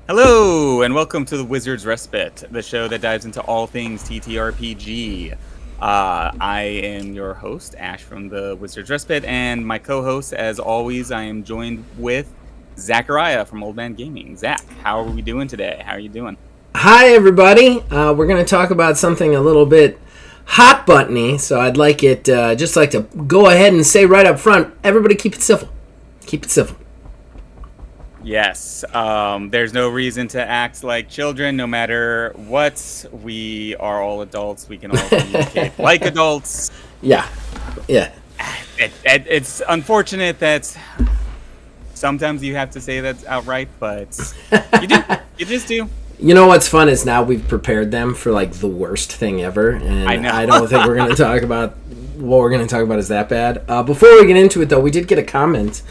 Hello, and welcome to the Wizard's Respite, the show that dives into all things TTRPG. I am your host, Ash from the Wizard's Respite, and my co-host, as always, I am joined with Zachariah from Old Man Gaming. Zach, how are we doing today? How are you doing? Hi, everybody. We're going to talk about something a little bit hot buttony, so I'd like it, just like to go ahead and say right up front, everybody keep it civil. Keep it civil. Yes, there's no reason to act like children, no matter what. We are all adults. We can all communicate like adults. Yeah. It's unfortunate that sometimes you have to say that outright, but you do. You just do. You know what's fun is now we've prepared them for like the worst thing ever, and I know. I don't think we're going to talk about what we're going to talk about is that bad. Before we get into it, though, we did get a comment.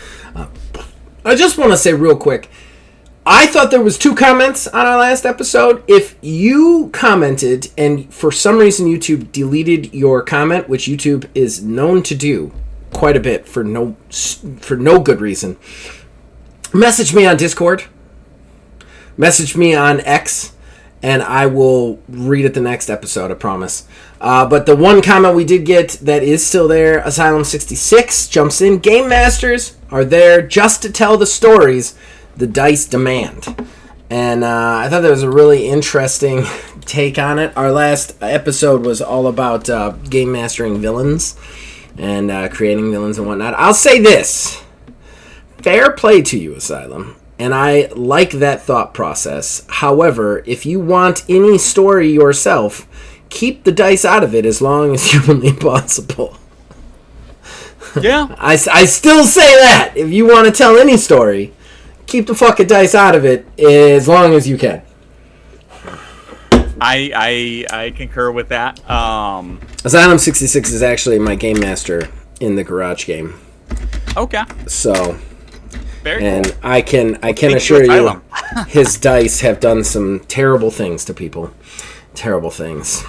I just want to say real quick, I thought there was 2 comments on our last episode. If you commented and for some reason YouTube deleted your comment, which YouTube is known to do quite a bit for no good reason, message me on Discord, message me on X, and I will read it the next episode, I promise. But the one comment we did get that is still there, Asylum66 jumps in. Game Masters are there just to tell the stories the dice demand. And I thought that was a really interesting take on it. Our last episode was all about game mastering villains and creating villains and whatnot. I'll say this. Fair play to you, Asylum. And I like that thought process. However, if you want any story yourself, keep the dice out of it as long as humanly possible. Yeah. I still say that. If you want to tell any story, keep the fucking dice out of it as long as you can. I concur with that. Asylum 66 is actually my game master in the garage game. Okay. So... Very and cool. I can assure you, his dice have done some terrible things to people. Terrible things.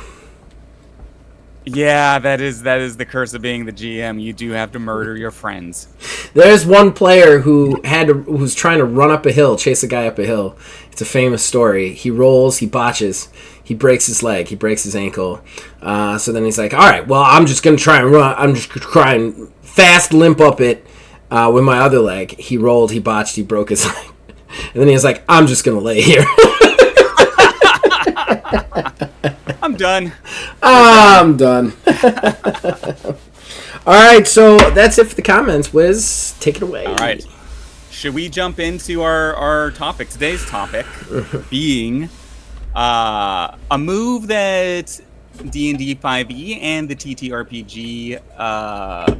Yeah, that is the curse of being the GM. You do have to murder your friends. There's one player who's trying to run up a hill, chase a guy up a hill. It's a famous story. He rolls, he botches, he breaks his leg, he breaks his ankle. So then he's like, all right, well, I'm just gonna try and run. I'm just trying fast limp up it. With my other leg, he rolled, he botched, he broke his leg. And then he was like, I'm just going to lay here. I'm done. I'm done. All right, so that's it for the comments. Wiz, take it away. All right. Should we jump into our topic? Today's topic being a move that D&D 5e and the TTRPG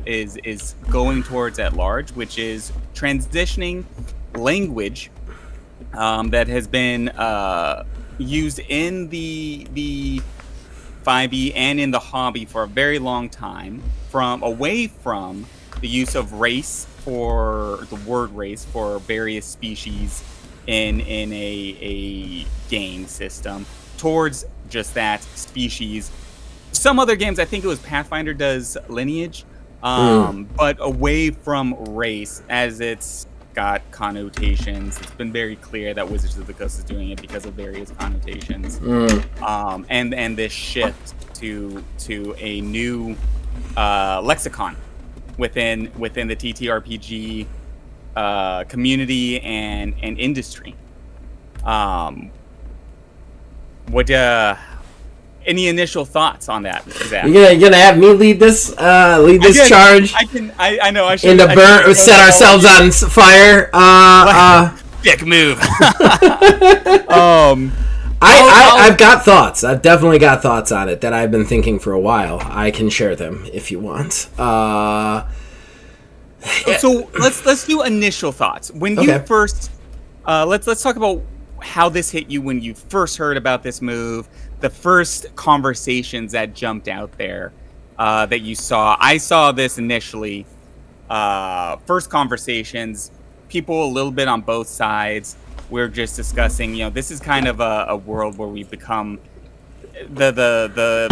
is going towards at large, which is transitioning language that has been used in the 5e and in the hobby for a very long time, away from the use of race for the word race for various species in a game system towards just that species. Some other games, I think it was Pathfinder does lineage, but away from race, as it's got connotations. It's been very clear that Wizards of the Coast is doing it because of various connotations, and this shift to a new lexicon within the TTRPG community and industry. Any initial thoughts on that, Zach? You're gonna have me lead this charge? I know. I should. Set ourselves on fire. Dick move. I've got thoughts. I've definitely got thoughts on it that I've been thinking for a while. I can share them if you want. So let's do initial thoughts. When you first, let's talk about how this hit you when you first heard about this move. The first conversations that jumped out there that you saw. I saw this initially. First conversations, people a little bit on both sides. We're just discussing, this is kind of a world where we become the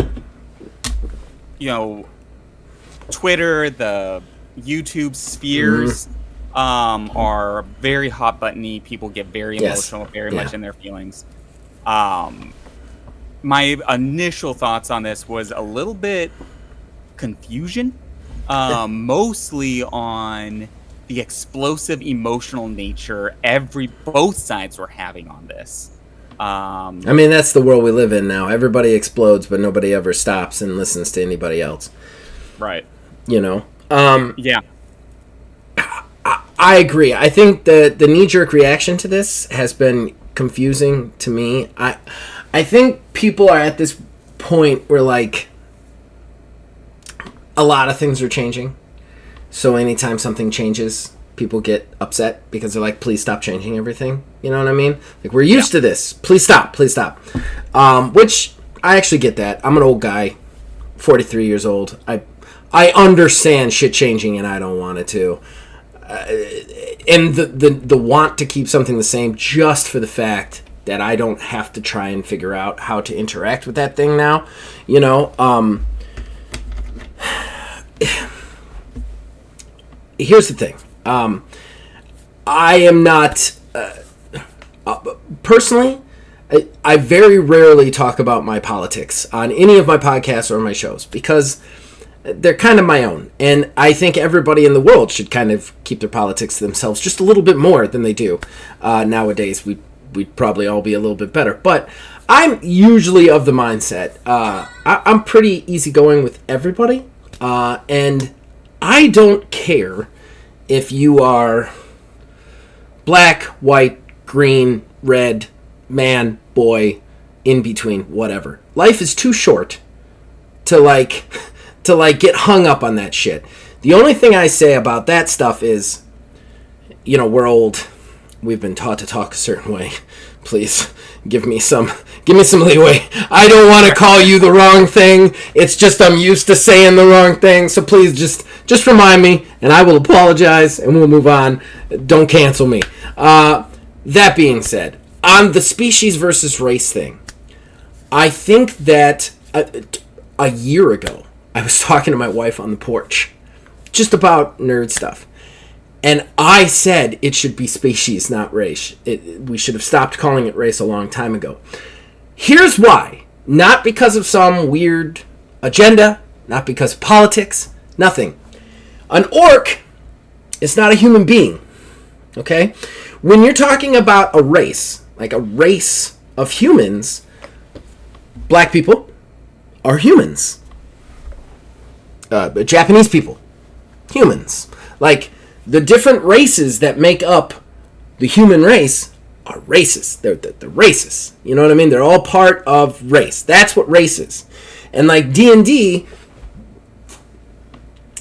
Twitter, the YouTube spheres are very hot buttony. People get very emotional, very much in their feelings. My initial thoughts on this was a little bit confusion, mostly on the explosive emotional nature both sides were having on this. I mean, that's the world we live in now. Everybody explodes, but nobody ever stops and listens to anybody else. Right. You know? Yeah. I agree. I think the knee-jerk reaction to this has been confusing to me. I think people are at this point where, like, a lot of things are changing. So anytime something changes, people get upset because they're like, please stop changing everything. You know what I mean? Like, we're used to this. Please stop. Please stop. Which, I actually get that. I'm an old guy, 43 years old. I understand shit changing and I don't want it to. And the want to keep something the same just for the fact that I don't have to try and figure out how to interact with that thing now. You know? Here's the thing. I am not... personally, I very rarely talk about my politics on any of my podcasts or my shows because they're kind of my own. And I think everybody in the world should kind of keep their politics to themselves just a little bit more than they do. Nowadays, we'd probably all be a little bit better. But I'm usually of the mindset. I'm pretty easygoing with everybody. And I don't care if you are black, white, green, red, man, boy, in between, whatever. Life is too short to get hung up on that shit. The only thing I say about that stuff is, you know, we're old. We've been taught to talk a certain way. Please give me some leeway. I don't want to call you the wrong thing. It's just I'm used to saying the wrong thing. So please just remind me, and I will apologize, and we'll move on. Don't cancel me. That being said, on the species versus race thing, I think that a year ago, I was talking to my wife on the porch just about nerd stuff. And I said it should be species, not race. We should have stopped calling it race a long time ago. Here's why. Not because of some weird agenda, not because of politics, nothing. An orc is not a human being, okay? When you're talking about a race, like a race of humans, black people are humans. Japanese people, humans. Like, the different races that make up the human race are races. They're races. You know what I mean? They're all part of race. That's what race is. And like D&D,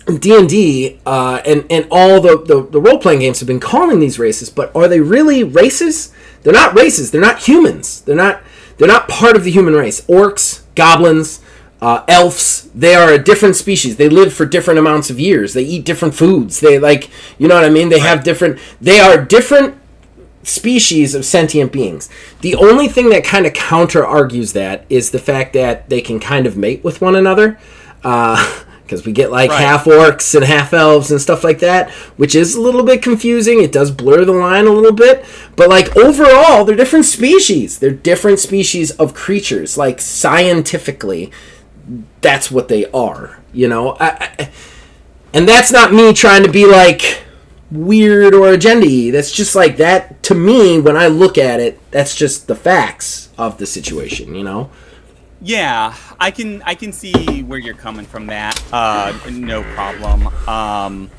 and all the role-playing games have been calling these races, but are they really races? They're not races. They're not humans. They're not part of the human race. Orcs, goblins, elves, they are a different species. They live for different amounts of years. They eat different foods. They you know what I mean? They are different species of sentient beings. The only thing that kind of counter-argues that is the fact that they can kind of mate with one another. Because we get half orcs and half elves and stuff like that, which is a little bit confusing. It does blur the line a little bit. But overall, they're different species. They're different species of creatures. Scientifically, that's what they are, you know. And that's not me trying to be weird or agenda-y. That's just that to me. When I look at it, that's just the facts of the situation, you know. Yeah, I can see where you're coming from. That no problem.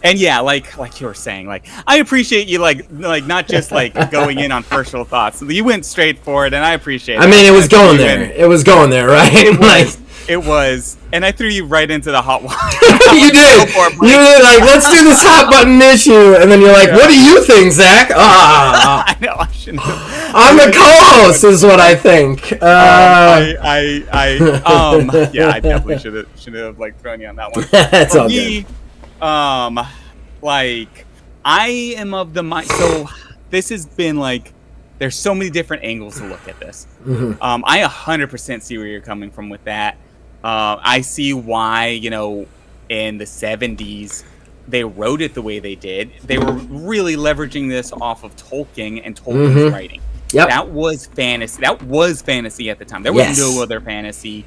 And yeah, like you were saying, I appreciate you not just going in on personal thoughts. You went straight for it, and I appreciate it. I mean, it was going there. It was going there, right? It was, and I threw you right into the hot water. You did. You were let's do this hot button issue, and then you're like, what do you think, Zach? I know I shouldn't have. I'm the co-host, is what I think. Yeah, I definitely should have thrown you on that one. That's all good. I am of the mind. So this has been there's so many different angles to look at this. Mm-hmm. I 100% see where you're coming from with that. I see why, in the 70s, they wrote it the way they did. They were really leveraging this off of Tolkien and Tolkien's writing. Yep. That was fantasy. That was fantasy at the time. There was no other fantasy.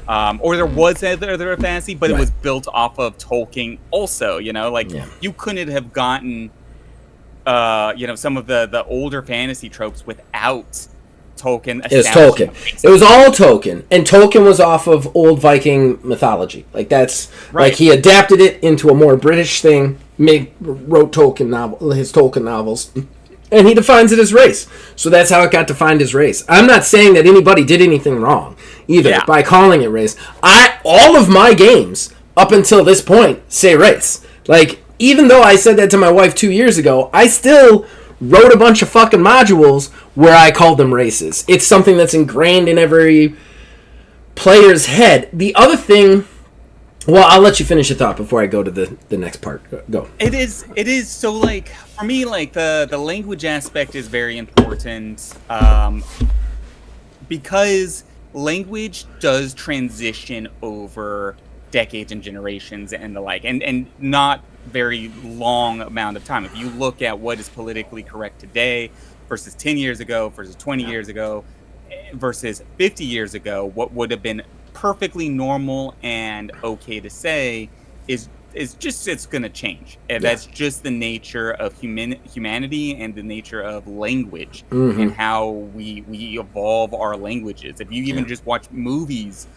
Or there was other fantasy, but it was built off of Tolkien also, you couldn't have gotten, some of the older fantasy tropes without Tolkien. It was Tolkien. It was all Tolkien. And Tolkien was off of old Viking mythology. Like, that's, like, he adapted it into a more British thing, wrote his Tolkien novels. And he defines it as race. So that's how it got defined as race. I'm not saying that anybody did anything wrong either by calling it race. All of my games up until this point say race. Like, even though I said that to my wife 2 years ago, I still wrote a bunch of fucking modules where I called them races. It's something that's ingrained in every player's head. The other thing... Well, I'll let you finish your thought before I go to the next part. Go. It is so, like, for me, like, the language aspect is very important, because language does transition over decades and generations and the like, and not very long amount of time. If you look at what is politically correct today versus 10 years ago versus 20 years ago versus 50 years ago, what would have been perfectly normal and okay to say is just, it's going to change. And that's just the nature of humanity and the nature of language and how we evolve our languages. If you even just watch movies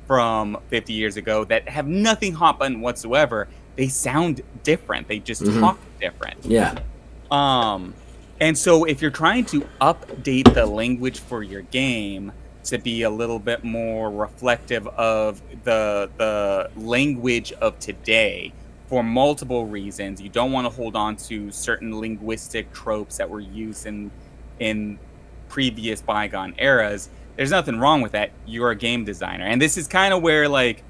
from 50 years ago that have nothing hot button whatsoever, they sound different. They just talk different. Yeah. And so if you're trying to update the language for your game to be a little bit more reflective of the language of today, for multiple reasons, you don't want to hold on to certain linguistic tropes that were used in previous bygone eras. There's nothing wrong with that. You're a game designer. And this is kind of where, like,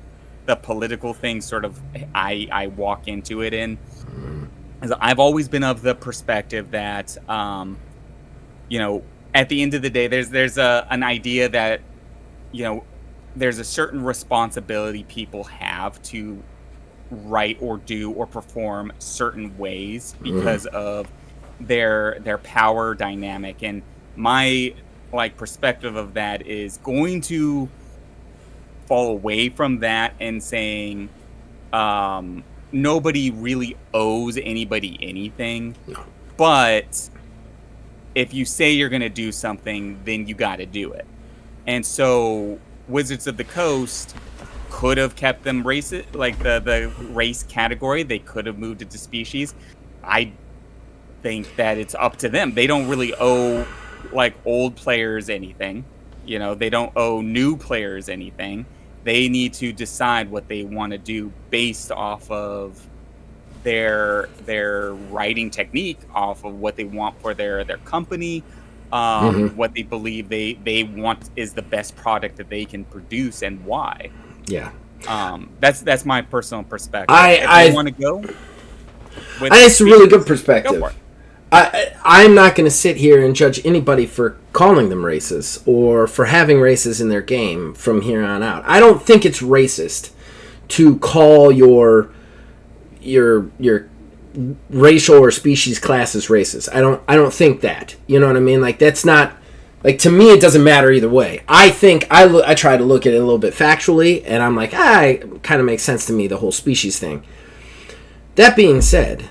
the political thing sort of I walk into it in. I've always been of the perspective that, at the end of the day, there's an idea that, there's a certain responsibility people have to write or do or perform certain ways because of their power dynamic. And my, like, perspective of that is going to fall away from that and saying, nobody really owes anybody anything. No. But if you say you're going to do something, then you got to do it. And so Wizards of the Coast could have kept them like the race category. They could have moved it to species. I think that it's up to them. They don't really owe, like, old players anything. They don't owe new players anything. They need to decide what they want to do based off of their writing technique, off of what they want for their company, what they believe they want is the best product that they can produce, and why. Yeah. That's my personal perspective. I want to go. It's a really good perspective. I'm not going to sit here and judge anybody for calling them races or for having races in their game from here on out. I don't think it's racist to call your racial or species classes races. I don't think that. You know what I mean? Like, that's not, like, to me it doesn't matter either way. I think I try to look at it a little bit factually, and I'm like, it kind of makes sense to me, the whole species thing. That being said,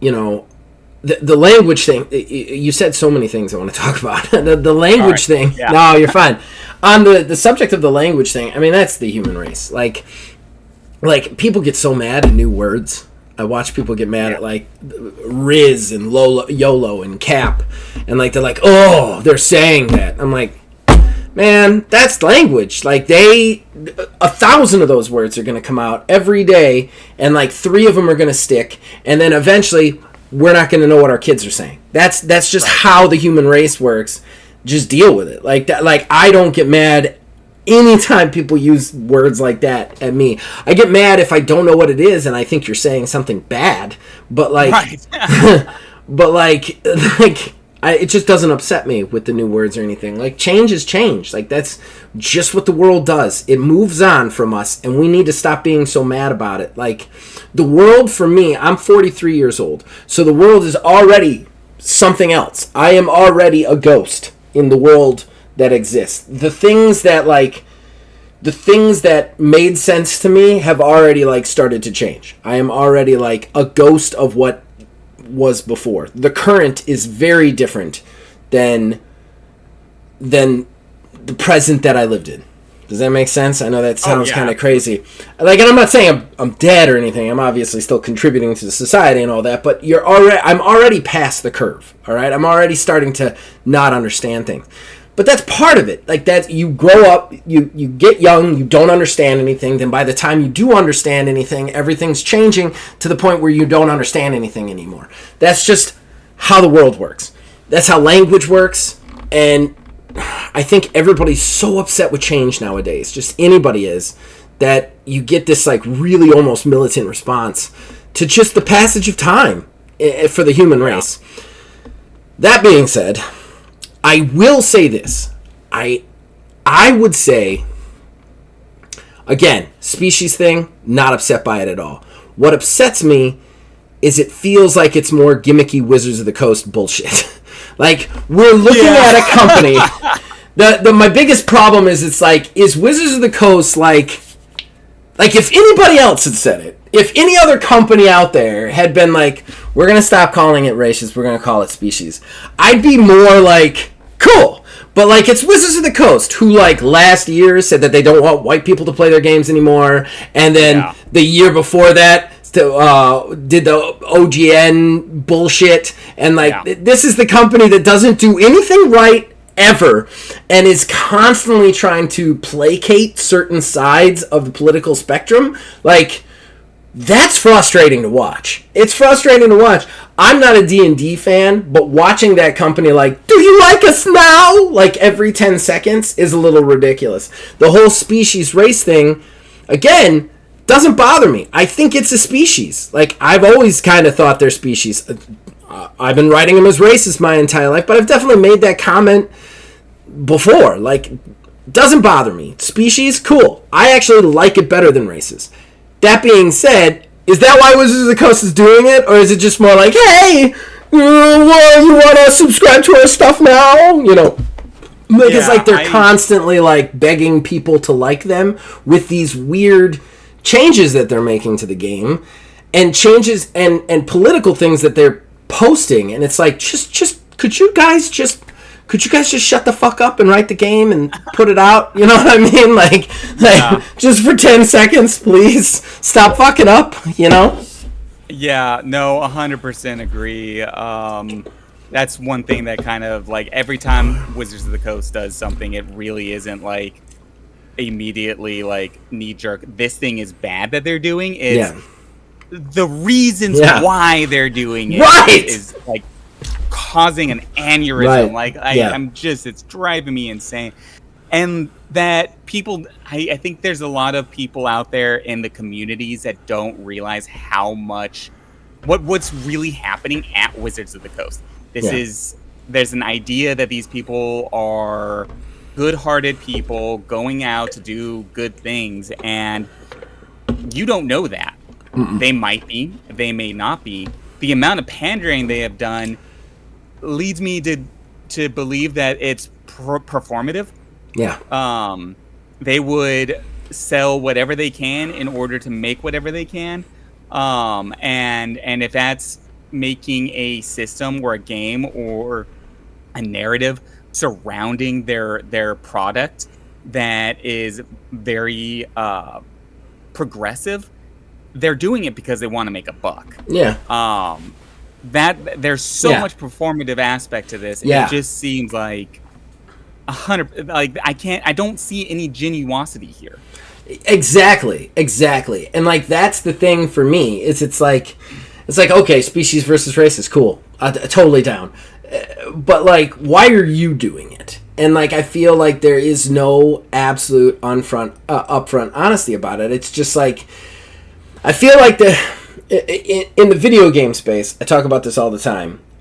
the language thing, you said so many things I want to talk about. the language thing, no, you're fine. On the subject of the language thing, I mean, that's the human race. Like people get so mad at new words. I watch people get mad at, like, Riz and YOLO and Cap. And, like, they're like, oh, they're saying that. I'm like, man, that's language. Like, 1,000 of those words are going to come out every day. And, like, 3 of them are going to stick. And then eventually we're not going to know what our kids are saying. That's just how the human race works. Just deal with it. Like that. Like, I don't get mad anytime people use words like that at me. I get mad if I don't know what it is and I think you're saying something bad. But, like, but like It just doesn't upset me with the new words or anything. Like, change is change. Like, that's just what the world does. It moves on from us, and we need to stop being so mad about it. Like, the world, for me, I'm 43 years old, so the world is already something else. I am already a ghost in the world that exists. The things that made sense to me have already, like, started to change. I am already, like, a ghost of what was before. The current is very different than the present that I lived in. Does that make sense? I know that sounds kind of crazy. Like, and I'm not saying I'm dead or anything. I'm obviously still contributing to the society and all that, but I'm already past the curve, all right? I'm already starting to not understand things. But that's part of it. Like, that you grow up, you get young, you don't understand anything. Then by the time you do understand anything, everything's changing to the point where you don't understand anything anymore. That's just how the world works. That's how language works. And I think everybody's so upset with change nowadays. Just anybody is. That you get this, like, really almost militant response to just the passage of time for the human race. That being said, I will say this. I would say, again, species thing, not upset by it at all. What upsets me is it feels like it's more gimmicky Wizards of the Coast bullshit. Like, we're looking at a company. My biggest problem is, it's like, is Wizards of the Coast like if anybody else had said it, if any other company out there had been like, we're going to stop calling it races, we're going to call it species, I'd be more like, cool. But, like, it's Wizards of the Coast, who, like, last year said that they don't want white people to play their games anymore, and then the year before that did the OGN bullshit, and, like, this is the company that doesn't do anything right ever, and is constantly trying to placate certain sides of the political spectrum. Like, that's frustrating to watch. It's frustrating to watch. I'm not a D&D fan, but watching that company, like, do you like us now? Like, every 10 seconds is a little ridiculous. The whole species race thing, again, doesn't bother me. I think it's a species. Like, I've always kind of thought they're species. I've been writing them as races my entire life, but I've definitely made that comment before. Like, doesn't bother me. Species, cool. I actually like it better than races. That being said, is that why Wizards of the Coast is doing it? Or is it just more like, hey, you want to subscribe to our stuff now? You know, like, it's like they're constantly, like, begging people to like them with these weird changes that they're making to the game, and changes and political things that they're posting. And it's like, just could you guys just shut the fuck up and write the game and put it out? You know what I mean? Like just for 10 seconds, please stop fucking up, you know? Yeah, no, 100% agree. That's one thing that kind of, like, every time Wizards of the Coast does something, it really isn't, like, immediately, like, knee-jerk, this thing is bad that they're doing. It's the reasons why they're doing it is, like, causing an aneurysm. Like, I'm just, it's driving me insane. And that people, I think there's a lot of people out there in the communities that don't realize how much, what's really happening at Wizards of the Coast. There's an idea that these people are good-hearted people going out to do good things, and you don't know that. They might be, they may not be. The amount of pandering they have done leads me to believe that it's performative. They would sell whatever they can in order to make whatever they can, and if that's making a system or a game or a narrative surrounding their product that is very progressive, they're doing it because they want to make a buck. That there's so much performative aspect to this. It just seems like 100. Like, I don't see any genuosity here. Exactly. And, like, that's the thing for me. It's like okay, species versus races, cool. Totally down. But, like, why are you doing it? And, like, I feel like there is no absolute upfront honesty about it. It's just like, I feel like in the video game space, I talk about this all the time.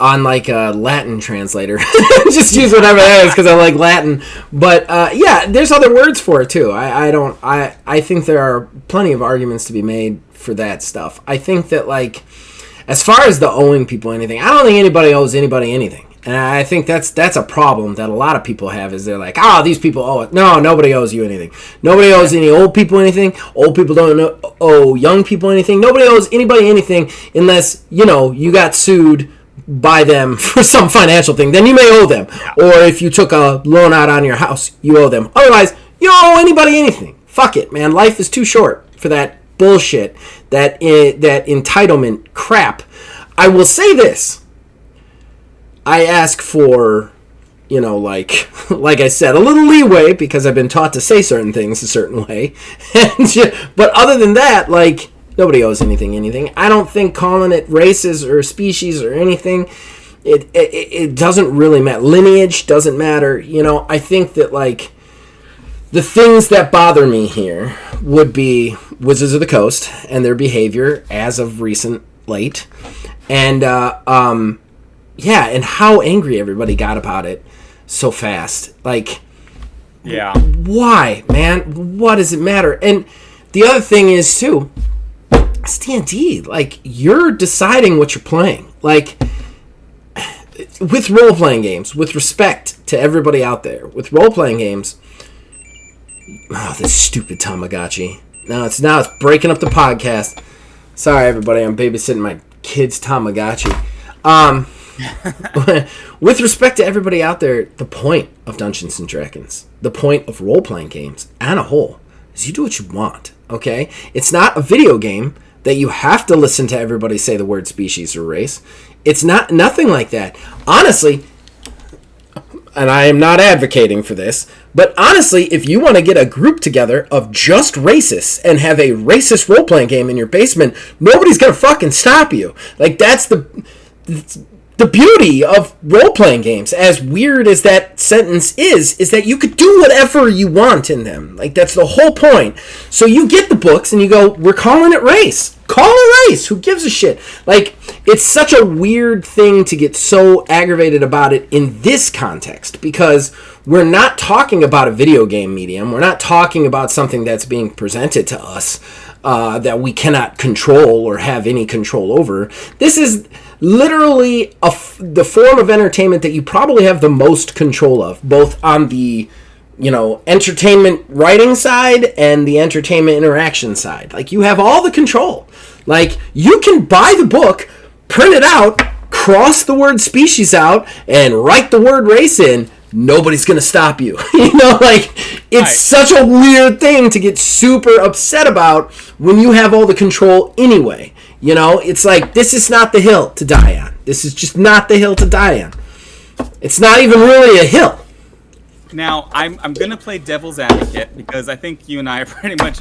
on like a Latin translator. Just use whatever that is because I like Latin. But yeah, there's other words for it too. I think there are plenty of arguments to be made for that stuff. I think that like as far as the owing people anything, I don't think anybody owes anybody anything. And I think that's a problem that a lot of people have is they're like, these people owe it. No, nobody owes you anything. Nobody owes any old people anything. Old people don't owe young people anything. Nobody owes anybody anything unless, you got sued by them for some financial thing. Then you may owe them. Or if you took a loan out on your house, you owe them. Otherwise, you don't owe anybody anything. Fuck it, man. Life is too short for that bullshit, that entitlement crap. I will say this. I ask for, like I said, a little leeway because I've been taught to say certain things a certain way. But other than that, like, nobody owes anything. I don't think calling it races or species or anything, it doesn't really matter. Lineage doesn't matter. I think that, like, the things that bother me here would be Wizards of the Coast and their behavior as of late. And, yeah, and how angry everybody got about it so fast. Like, yeah, why, man? What does it matter? And the other thing is, too, it's D&D. Like, you're deciding what you're playing. Like, with role-playing games, with respect to everybody out there, with role-playing games, this stupid Tamagotchi. Now it's breaking up the podcast. Sorry, everybody, I'm babysitting my kid's Tamagotchi. With respect to everybody out there, the point of Dungeons and Dragons, the point of role-playing games, on a whole, is you do what you want, okay? It's not a video game that you have to listen to everybody say the word species or race. It's nothing like that. Honestly, and I am not advocating for this, but honestly, if you want to get a group together of just racists and have a racist role-playing game in your basement, nobody's going to fucking stop you. Like, that's the beauty of role-playing games, as weird as that sentence is that you could do whatever you want in them. Like, that's the whole point. So you get the books and you go, we're calling it race. Call it race. Who gives a shit? Like, it's such a weird thing to get so aggravated about it in this context, because we're not talking about a video game medium. We're not talking about something that's being presented to us that we cannot control or have any control over. This is literally the form of entertainment that you probably have the most control of, both on the entertainment writing side and the entertainment interaction side. Like, you have all the control. Like, you can buy the book, print it out, cross the word species out, and write the word race in. Nobody's gonna stop you. Like, it's such a weird thing to get super upset about when you have all the control anyway. It's like, this is not the hill to die on. This is just not the hill to die on. It's not even really a hill. Now, I'm going to play devil's advocate because I think you and I pretty much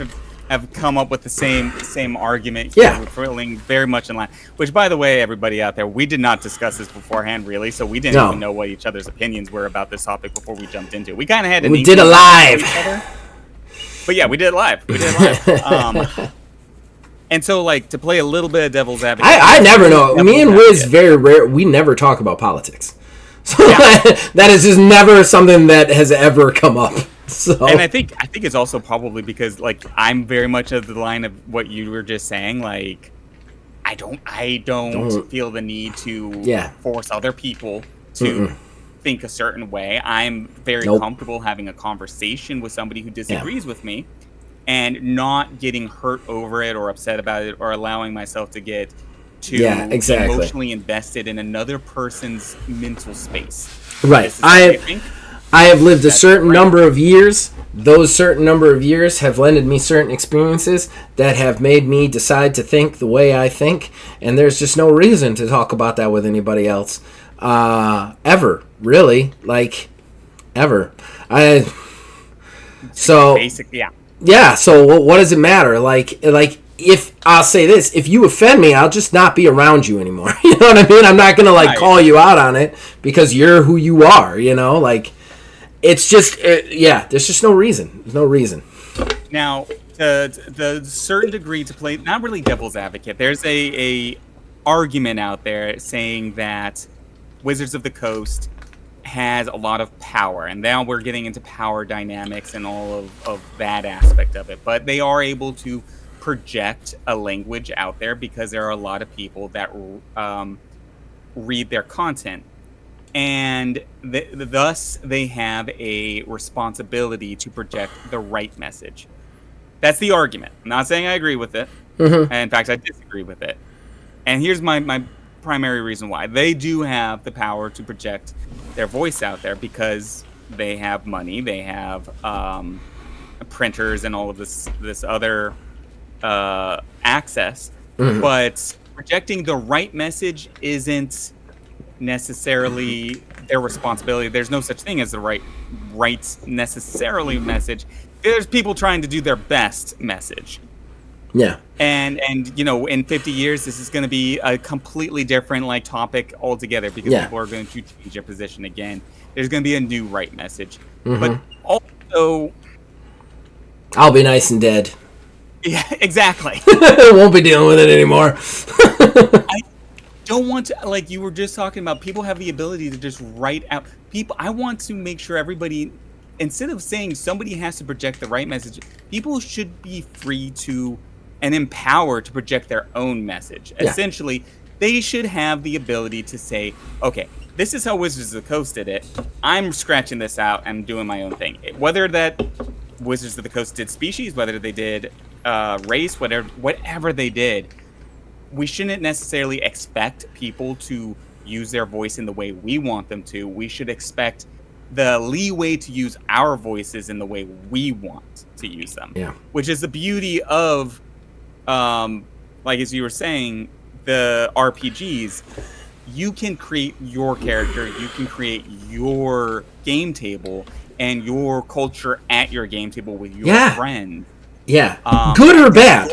have come up with the same argument here. Yeah. We're feeling very much in line. Which, by the way, everybody out there, we did not discuss this beforehand, really, so we didn't even know what each other's opinions were about this topic before we jumped into it. We kind of had to... We did it live! But yeah, we did it live. And so, like, to play a little bit of devil's advocate... I never know. Me and Wiz, very rare, we never talk about politics. So that is just never something that has ever come up. So. And I think it's also probably because, like, I'm very much of the line of what you were just saying. Like, I don't feel the need to force other people to think a certain way. I'm very comfortable having a conversation with somebody who disagrees with me and not getting hurt over it or upset about it or allowing myself to get emotionally invested in another person's mental space. Right. I have lived a certain number of years. Those certain number of years have lended me certain experiences that have made me decide to think the way I think, and there's just no reason to talk about that with anybody else. Ever. Really. Like, ever. So what does it matter? Like if I'll say this, if you offend me, I'll just not be around you anymore. You know what I mean? I'm not going to call you out on it because you're who you are, like it's just, there's just no reason. There's no reason. Now, the certain degree to play, not really devil's advocate, there's a argument out there saying that Wizards of the Coast has a lot of power, and now we're getting into power dynamics and all of that aspect of it. But they are able to project a language out there because there are a lot of people that read their content, and thus they have a responsibility to project the right message. That's the argument. I'm not saying I agree with it. And in fact, I disagree with it. And here's my primary reason why. They do have the power to project their voice out there because they have money, they have printers and all of this other access. But projecting the right message isn't necessarily their responsibility. There's no such thing as the right necessarily message. There's people trying to do their best message. Yeah. And you know, in 50 years, this is going to be a completely different topic altogether because people are going to change their position again. There's going to be a new right message. But also, I'll be nice and dead. Yeah, exactly. Won't be dealing with it anymore. I don't want to, like you were just talking about, people have the ability to just write out. I want to make sure everybody, instead of saying somebody has to project the right message, people should be free to and empowered to project their own message. Yeah. Essentially, they should have the ability to say, okay, this is how Wizards of the Coast did it. I'm scratching this out and doing my own thing. Whether that Wizards of the Coast did species, whether they did race, whatever they did, we shouldn't necessarily expect people to use their voice in the way we want them to. We should expect the leeway to use our voices in the way we want to use them. Yeah. Which is the beauty of, like as you were saying, the RPGs. You can create your character, you can create your game table and your culture at your game table with your friends. Yeah. Good or bad.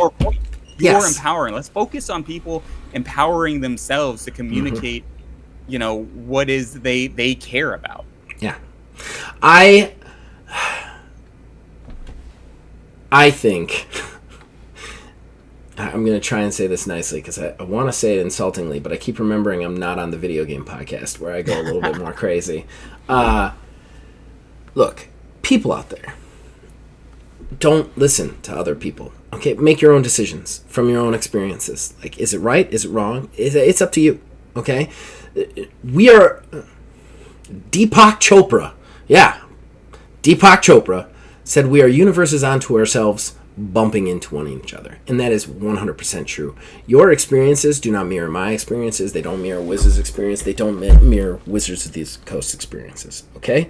You're empowering. Let's focus on people empowering themselves to communicate, you know, what is they care about. Yeah. I think I'm going to try and say this nicely because I want to say it insultingly, but I keep remembering I'm not on the video game podcast where I go a little bit more crazy. Look, people out there, don't listen to other people. Okay, make your own decisions from your own experiences. Like, is it right? Is it wrong? It's up to you. Okay, we are Deepak Chopra. Yeah, Deepak Chopra said we are universes unto ourselves, bumping into one each other, and that is 100% true. Your experiences do not mirror my experiences. They don't mirror Wizards' experience. They don't mirror Wizards of the Coast experiences. Okay,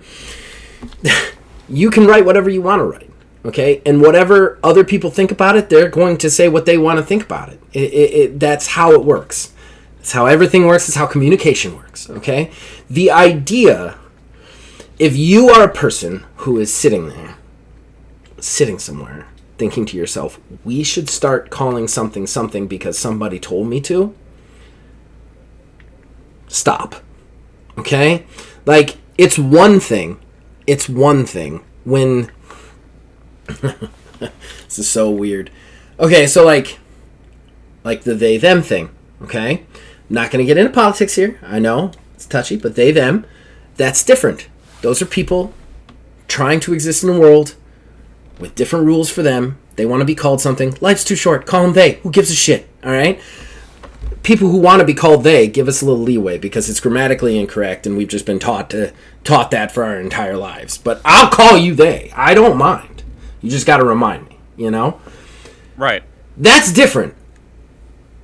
you can write whatever you want to write. Okay, and whatever other people think about it, they're going to say what they want to think about it. That's how it works. That's how everything works. It's how communication works. Okay, the idea, if you are a person who is sitting somewhere, thinking to yourself, we should start calling something something because somebody told me to, stop. Okay? Like, it's one thing when this is so weird. Okay, so like the they them thing, okay? Not going to get into politics here. I know it's touchy, but they them, that's different. Those are people trying to exist in a world with different rules for them. They want to be called something. Life's too short. Call them they. Who gives a shit? All right? People who want to be called they, give us a little leeway because it's grammatically incorrect and we've just been taught that for our entire lives. But I'll call you they. I don't mind. You just got to remind me, you know? Right. That's different.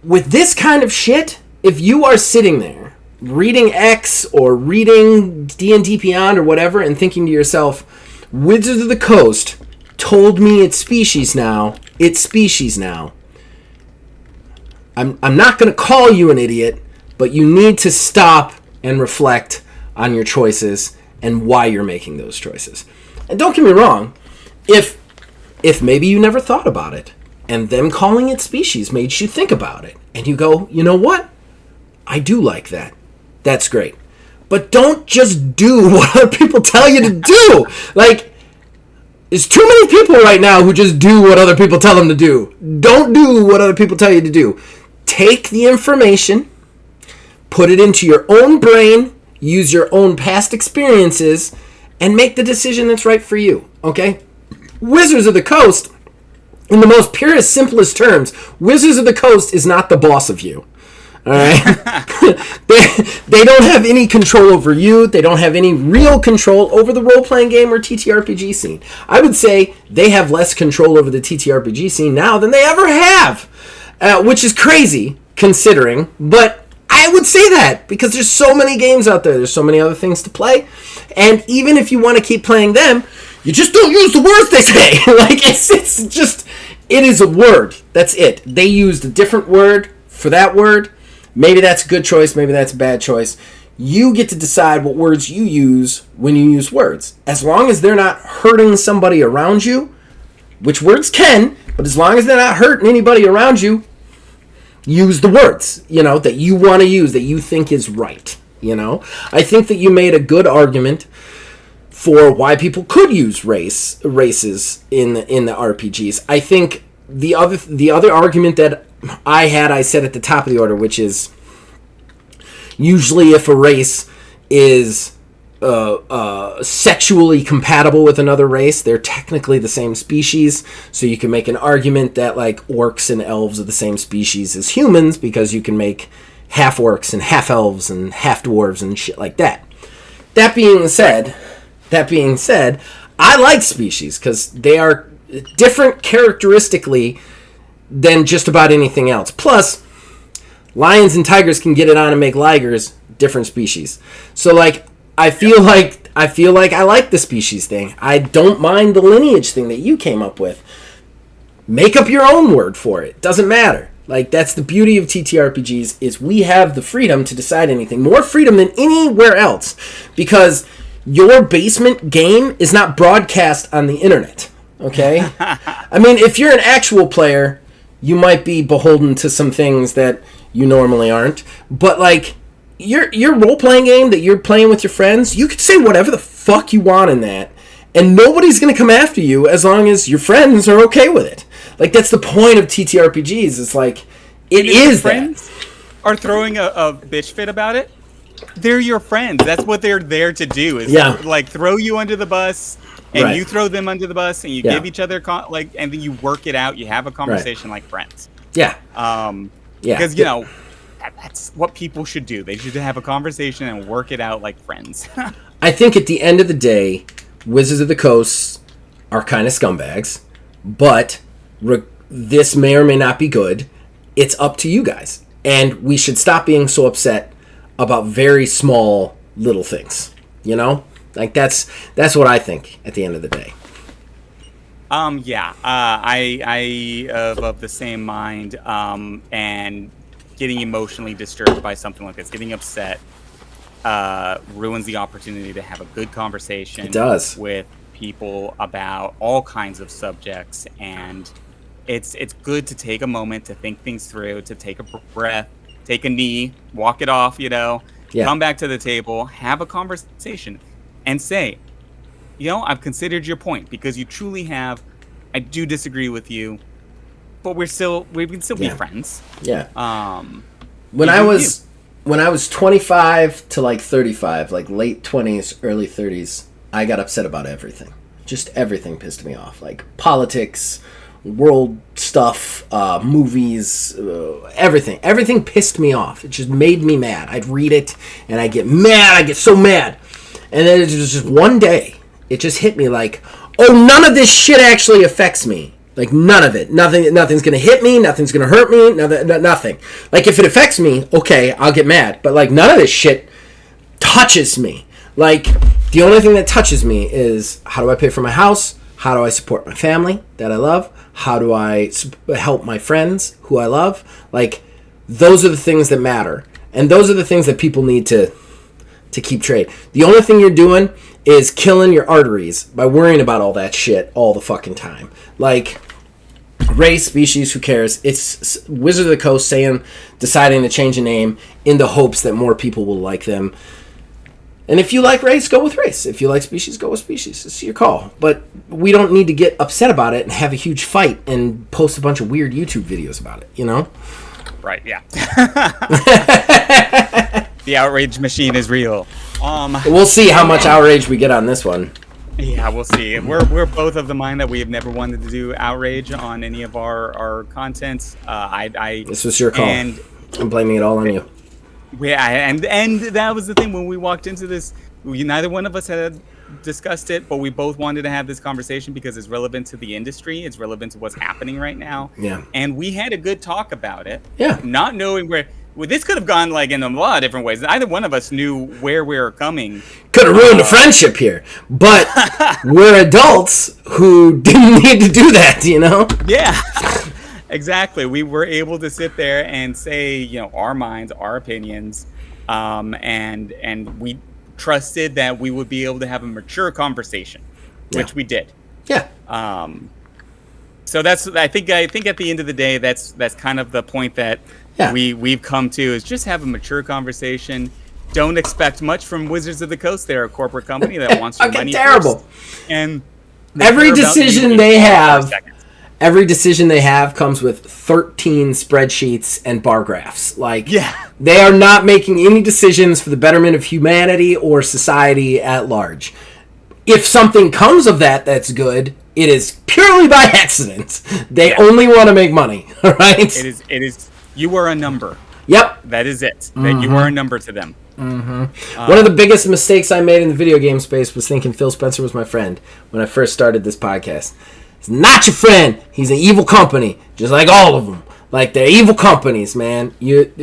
With this kind of shit, if you are sitting there reading X or reading D&D Beyond or whatever and thinking to yourself, Wizards of the Coast told me it's species now. I'm not going to call you an idiot, but you need to stop and reflect on your choices and why you're making those choices. And don't get me wrong, if maybe you never thought about it, and them calling it species made you think about it, and you go, you know what? I do like that. That's great. But don't just do what other people tell you to do. Like, there's too many people right now who just do what other people tell them to do. Don't do what other people tell you to do. Take the information, put it into your own brain, use your own past experiences, and make the decision that's right for you, okay? Wizards of the Coast, in the most purest, simplest terms, Wizards of the Coast is not the boss of you. All right? they don't have any control over you. They don't have any real control over the role-playing game or TTRPG scene. I would say they have less control over the TTRPG scene now than they ever have, which is crazy considering, but I would say that because there's so many games out there. There's so many other things to play, and even if you want to keep playing them, you just don't use the words they say. Like, it's just, it is a word. That's it. They used a different word for that word. Maybe that's a good choice. Maybe that's a bad choice. You get to decide what words you use when you use words. As long as they're not hurting somebody around you, which words can, but as long as they're not hurting anybody around you, use the words, that you want to use, that you think is right, I think that you made a good argument for why people could use races in the RPGs. I think the other argument that I said at the top of the order, which is usually if a race is sexually compatible with another race, they're technically the same species. So you can make an argument that like orcs and elves are the same species as humans because you can make half orcs and half elves and half dwarves and shit like that. That being said, I like species because they are different characteristically than just about anything else. Plus, lions and tigers can get it on and make ligers, different species. So like I feel like I like the species thing. I don't mind the lineage thing that you came up with. Make up your own word for it. Doesn't matter. Like, that's the beauty of TTRPGs, is we have the freedom to decide anything. More freedom than anywhere else. Because your basement game is not broadcast on the internet. Okay? I mean, if you're an actual player, you might be beholden to some things that you normally aren't. But, like, your role-playing game that you're playing with your friends, you could say whatever the fuck you want in that. And nobody's going to come after you as long as your friends are okay with it. Like, that's the point of TTRPGs. It's like, it is friends that. Are throwing a bitch fit about it. They're your friends. That's what they're there to do. Is like throw you under the bus, and you throw them under the bus, and you give each other and then you work it out. You have a conversation like friends. Yeah. Because that's what people should do. They should have a conversation and work it out like friends. I think at the end of the day, Wizards of the Coast are kind of scumbags, but this may or may not be good. It's up to you guys. And we should stop being so upset about very small little things. You know? Like, that's what I think at the end of the day. I of the same mind, and getting emotionally disturbed by something like this, getting upset, ruins the opportunity to have a good conversation. It does. With people about all kinds of subjects, and it's good to take a moment to think things through, to take a breath, take a knee, walk it off, come back to the table, have a conversation, and say, I've considered your point, because you truly have. I do disagree with you, but we can still be friends. Yeah. When I was 25 to like 35, like late 20s, early 30s, I got upset about everything. Just everything pissed me off. Like politics, world stuff, movies, everything. Everything pissed me off. It just made me mad. I'd read it and I'd get mad. I'd get so mad. And then it was just one day, it just hit me like, oh, none of this shit actually affects me. Like, none of it. Nothing's going to hit me. Nothing's going to hurt me. Nothing. Like, if it affects me, okay, I'll get mad. But, like, none of this shit touches me. Like, the only thing that touches me is, how do I pay for my house? How do I support my family that I love? How do I help my friends who I love? Like, those are the things that matter. And those are the things that people need to keep straight. The only thing you're doing is killing your arteries by worrying about all that shit all the fucking time. Like, race, species, who cares? It's Wizard of the Coast deciding to change a name in the hopes that more people will like them. And if you like race, go with race. If you like species, go with species. It's your call. But we don't need to get upset about it and have a huge fight and post a bunch of weird YouTube videos about it, Right, yeah. The outrage machine is real. We'll see how much outrage we get on this one. Yeah, we'll see. We're both of the mind that we have never wanted to do outrage on any of our content. This was your call. And I'm blaming it all on you. Yeah, and that was the thing when we walked into this. Neither one of us had discussed it, but we both wanted to have this conversation because it's relevant to the industry. It's relevant to what's happening right now. Yeah. And we had a good talk about it. Yeah. Not knowing where. Well, this could have gone like in a lot of different ways. Neither one of us knew where we were coming. Could have ruined a friendship here, but we're adults who didn't need to do that, you know? Yeah, exactly. We were able to sit there and say, our minds, our opinions, and we trusted that we would be able to have a mature conversation, which we did. Yeah. So that's I think at the end of the day, that's kind of the point that. Yeah. We've come to is just have a mature conversation. Don't expect much from Wizards of the Coast. They're a corporate company that wants your money. Terrible. First, and every decision they have comes with 13 spreadsheets and bar graphs. They are not making any decisions for the betterment of humanity or society at large. If something comes of that that's good, it is purely by accident. They only want to make money. All right. It is. You are a number. Yep. That is it. That you are a number to them. Mm-hmm. One of the biggest mistakes I made in the video game space was thinking Phil Spencer was my friend when I first started this podcast. He's not your friend. He's an evil company, just like all of them. They're evil companies, man. And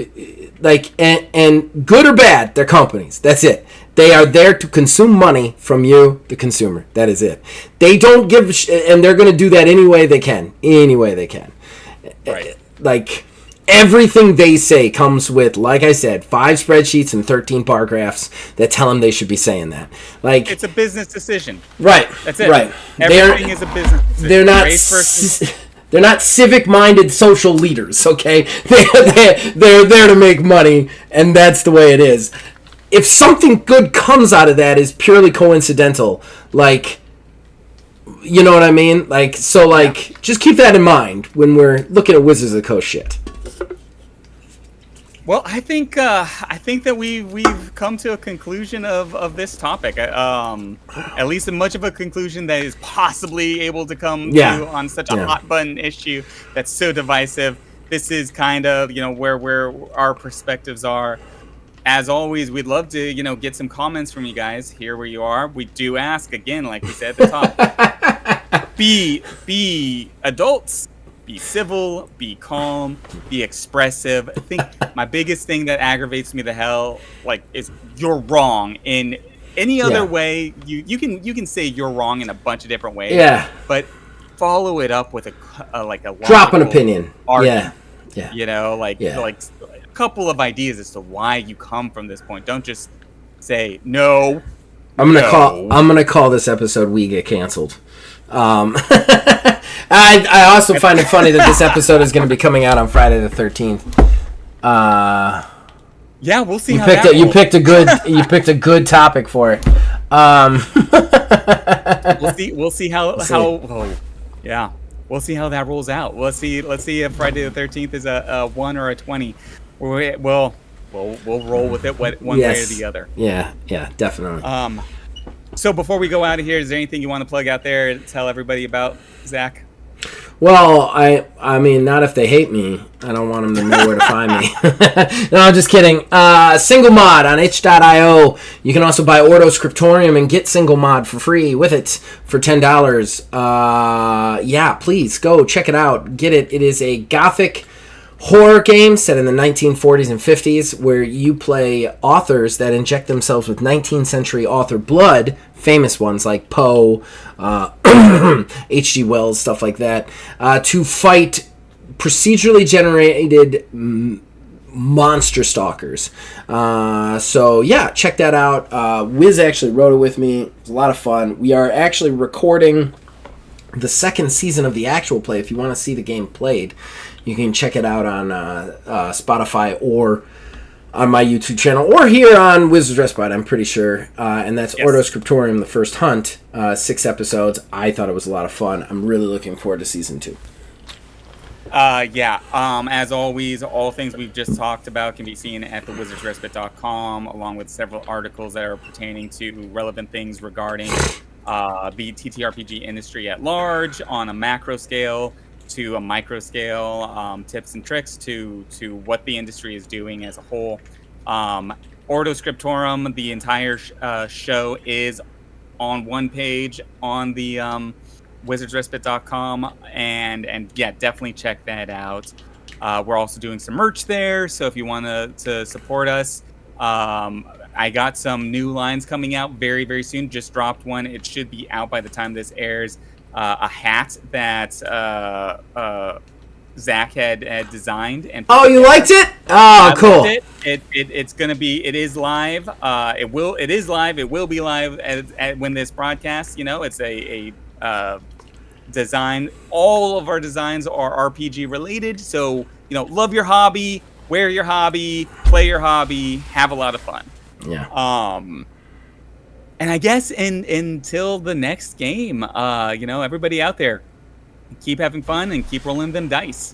good or bad, they're companies. That's it. They are there to consume money from you, the consumer. That is it. They don't give and they're going to do that any way they can. Right. Everything they say comes with, like I said, 5 spreadsheets and 13 bar graphs that tell them they should be saying that. It's a business decision. Right. That's it. Right. Everything is a business decision. They're not civic-minded social leaders, okay? They're there to make money, and that's the way it is. If something good comes out of that is purely coincidental, you know what I mean? Just keep that in mind when we're looking at Wizards of the Coast shit. Well, I think that we've come to a conclusion of this topic. At least as much of a conclusion that is possibly able to come to on such a hot button issue that's so divisive. This is kind of where our perspectives are. As always, we'd love to get some comments from you guys. Hear where you are. We do ask again, like we said at the top. Be adults. Be civil, be calm, be expressive. I think my biggest thing that aggravates me the hell, is you're wrong in any other way. You can say you're wrong in a bunch of different ways. Yeah. But follow it up with a drop an opinion. Argument, yeah. A couple of ideas as to why you come from this point. Don't just say no. I'm gonna call this episode "We Get Canceled." I also find it funny that this episode is going to be coming out on Friday the 13th. Yeah, we'll see. You picked a good topic for it. We'll see how. We'll see how that rolls out. Let's see if Friday the 13th is a 1 or a 20. We'll roll with it one way or the other. Yeah, definitely. So before we go out of here, is there anything you want to plug out there and tell everybody about, Zach? Well, I mean, not if they hate me. I don't want them to know where to find me. No, I'm just kidding. Single Mod on itch.io. You can also buy Ordo Scriptorium and get Single Mod for free with it for $10. Please go check it out. Get it. It is a gothic horror game set in the 1940s and 50s where you play authors that inject themselves with 19th century author blood, famous ones like Poe, H.G. Wells, stuff like that, to fight procedurally generated monster stalkers. Check that out. Wiz actually wrote it with me. It was a lot of fun. We are actually recording the second season of the actual play. If you want to see the game played, you can check it out on Spotify or on my YouTube channel or here on Wizards Respite, I'm pretty sure. And that's Ordo Scriptorium, The First Hunt, 6 episodes. I thought it was a lot of fun. I'm really looking forward to season 2. Yeah. As always, all things we've just talked about can be seen at thewizardsrespite.com, along with several articles that are pertaining to relevant things regarding the TTRPG industry at large, on a macro scale to a micro scale, tips and tricks to what the industry is doing as a whole. Um, Ordo Scriptorum, the entire show is on one page on the wizardsrespite.com, and yeah, definitely check that out. We're also doing some merch there, so if you want to support us, I got some new lines coming out very, very soon. Just dropped one. It should be out by the time this airs. A hat that Zach had designed and Oh, you liked it? Oh, cool. It's gonna be. It is live. It is live. It will be live when this broadcast. It's a design. All of our designs are RPG related. So love your hobby, wear your hobby, play your hobby, have a lot of fun. Yeah. And I guess until the next game, everybody out there, keep having fun and keep rolling them dice.